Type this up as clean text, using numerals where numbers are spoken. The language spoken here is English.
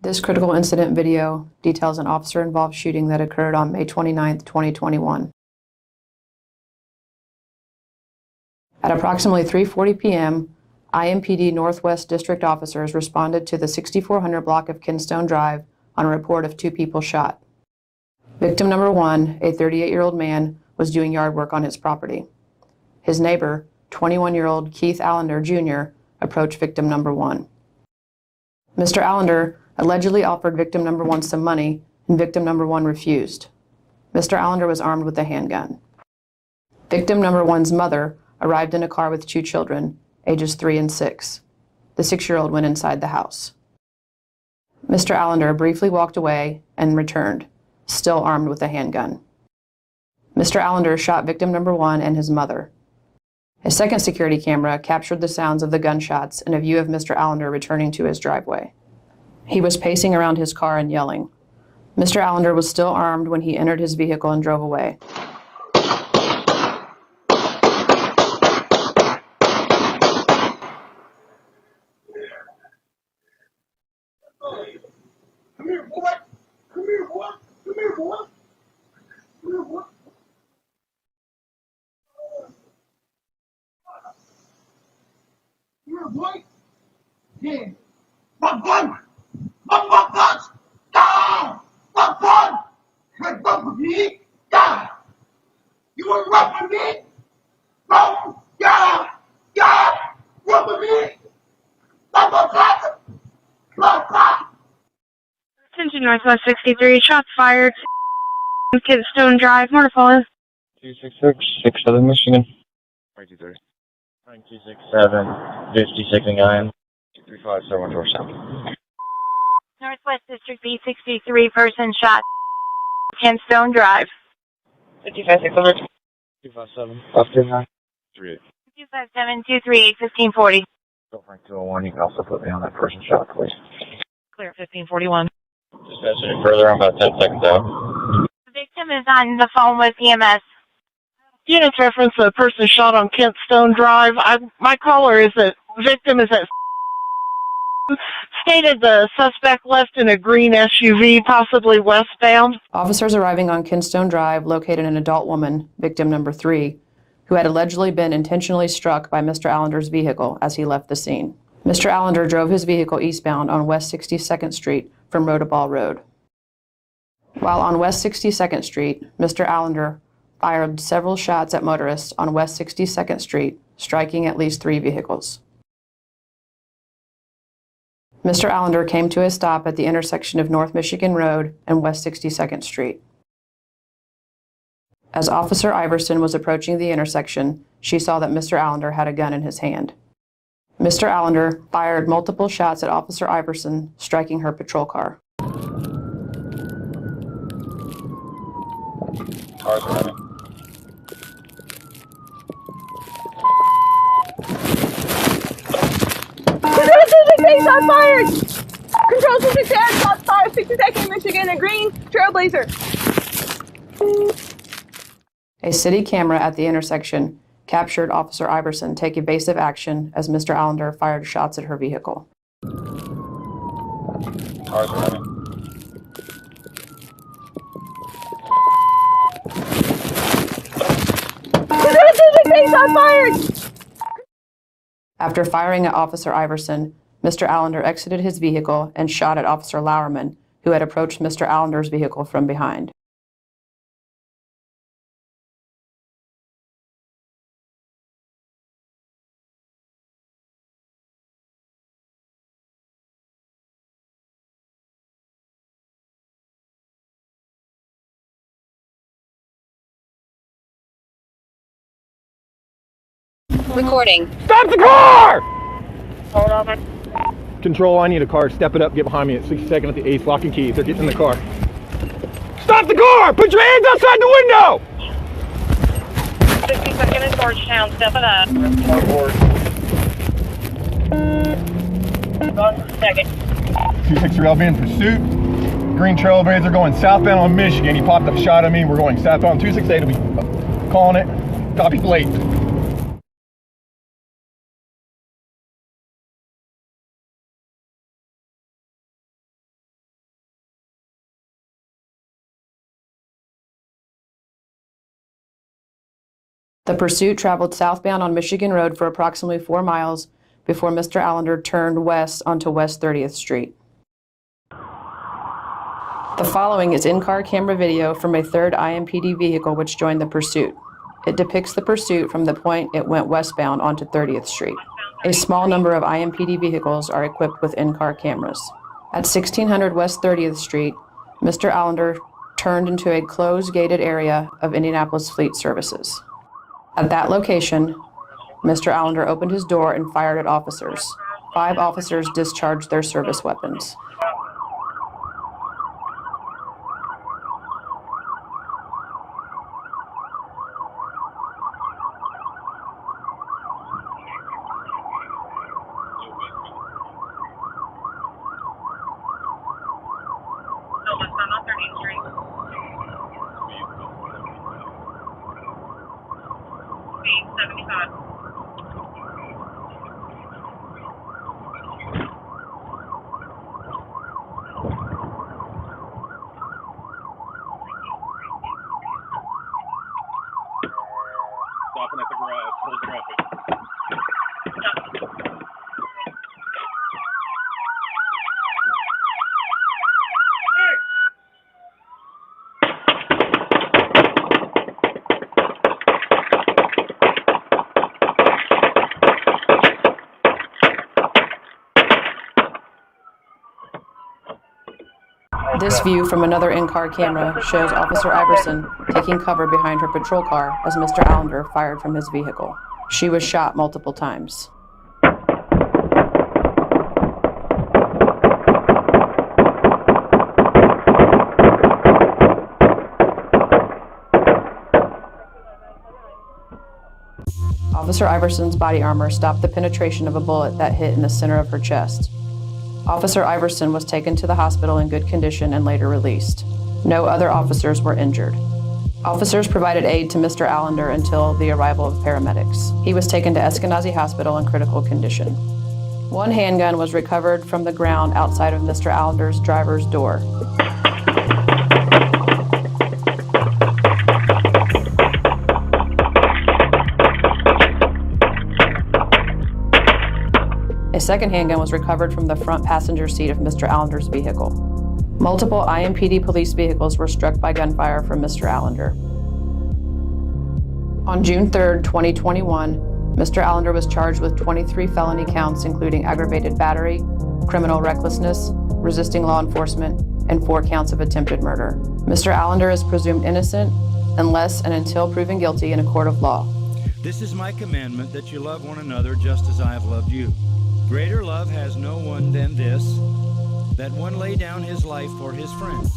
This critical incident video details an officer-involved shooting that occurred on May 29, 2021. At approximately 3:40 p.m., IMPD Northwest District officers responded to the 6400 block of Kentstone Drive on a report of 2 people shot. Victim number 1, a 38-year-old man, was doing yard work on his property. His neighbor, 21-year-old Keith Allender Jr., approached victim number 1. Mr. Allender allegedly offered victim number 1 some money, and victim number 1 refused. Mr. Allender was armed with a handgun. Victim number 1's mother arrived in a car with 2 children, ages 3 and 6. The 6-year-old went inside the house. Mr. Allender briefly walked away and returned, still armed with a handgun. Mr. Allender shot victim number 1 and his mother. A second security camera captured the sounds of the gunshots and a view of Mr. Allender returning to his driveway. He was pacing around his car and yelling. Mr. Allender was still armed when he entered his vehicle and drove away. Come here, boy. Come here, boy. Come here, boy. Come here, boy. Come here, boy. Yeah. My gun. My gun. Down. My gun. Hey, run with me. Down. You want to run with me? Run. Yeah. Yeah. Run with me. My gun. My gun. Attention Northwest 63, shots fired. Kentstone Drive, Metropolitan. 266, 67 Michigan. 230. 9267, 56ing IM. 235, 747. Northwest District B63, person shot. Kentstone Drive. 55, 600. 257, 529. 38. 257, 238, 1540. Go Frank 201, you can also put me on that person shot, please. Clear 1541. Just message further, I'm about 10 seconds out. The victim is on the phone with EMS. Units reference a person shot on Kentstone Drive. My caller is that victim is at stated the suspect left in a green SUV, possibly westbound. Officers arriving on Kentstone Drive located an adult woman, victim number 3, who had allegedly been intentionally struck by Mr. Allender's vehicle as he left the scene. Mr. Allender drove his vehicle eastbound on West 62nd Street from Rotaball Road. While on West 62nd Street, Mr. Allender fired several shots at motorists on West 62nd Street, striking at least 3 vehicles. Mr. Allender came to a stop at the intersection of North Michigan Road and West 62nd Street. As Officer Iverson was approaching the intersection, she saw that Mr. Allender had a gun in his hand. Mr. Allender fired multiple shots at Officer Iverson, striking her patrol car. Cars running. Control 268, shots fired! Control 268, shots fired, 62nd Michigan, a green trailblazer. A city camera at the intersection captured Officer Iverson take evasive action as Mr. Allender fired shots at her vehicle. Cars running. Control 268, shots fired! After firing at Officer Iverson, Mr. Allender exited his vehicle and shot at Officer Lauerman, who had approached Mr. Allender's vehicle from behind. Recording. Stop the car! Hold on. Control, I need a car. Step it up, get behind me at 62nd at the Ace, lock and keys. They're getting in the car. Stop the car! Put your hands outside the window! 62nd in Georgetown, step it up. Second. 263, I'll be in pursuit. Green trailblazer going southbound on Michigan. He popped up a shot at me. We're going southbound 268. I'll be calling it. Copy plate. The pursuit traveled southbound on Michigan Road for approximately 4 miles before Mr. Allender turned west onto West 30th Street. The following is in-car camera video from a third IMPD vehicle which joined the pursuit. It depicts the pursuit from the point it went westbound onto 30th Street. A small number of IMPD vehicles are equipped with in-car cameras. At 1600 West 30th Street, Mr. Allender turned into a closed gated area of Indianapolis Fleet Services. At that location, Mr. Allender opened his door and fired at officers. 5 officers discharged their service weapons. on 30th Street. Speed 75. Stopping at the garage, hold traffic. This view from another in-car camera shows Officer Iverson taking cover behind her patrol car as Mr. Allender fired from his vehicle. She was shot multiple times. Officer Iverson's body armor stopped the penetration of a bullet that hit in the center of her chest. Officer Iverson was taken to the hospital in good condition and later released. No other officers were injured. Officers provided aid to Mr. Allender until the arrival of paramedics. He was taken to Eskenazi Hospital in critical condition. 1 handgun was recovered from the ground outside of Mr. Allender's driver's door. A second handgun was recovered from the front passenger seat of Mr. Allender's vehicle. Multiple IMPD police vehicles were struck by gunfire from Mr. Allender. On June 3, 2021, Mr. Allender was charged with 23 felony counts, including aggravated battery, criminal recklessness, resisting law enforcement, and 4 counts of attempted murder. Mr. Allender is presumed innocent unless and until proven guilty in a court of law. This is my commandment, that you love one another just as I have loved you. Greater love has no one than this, that one lay down his life for his friends.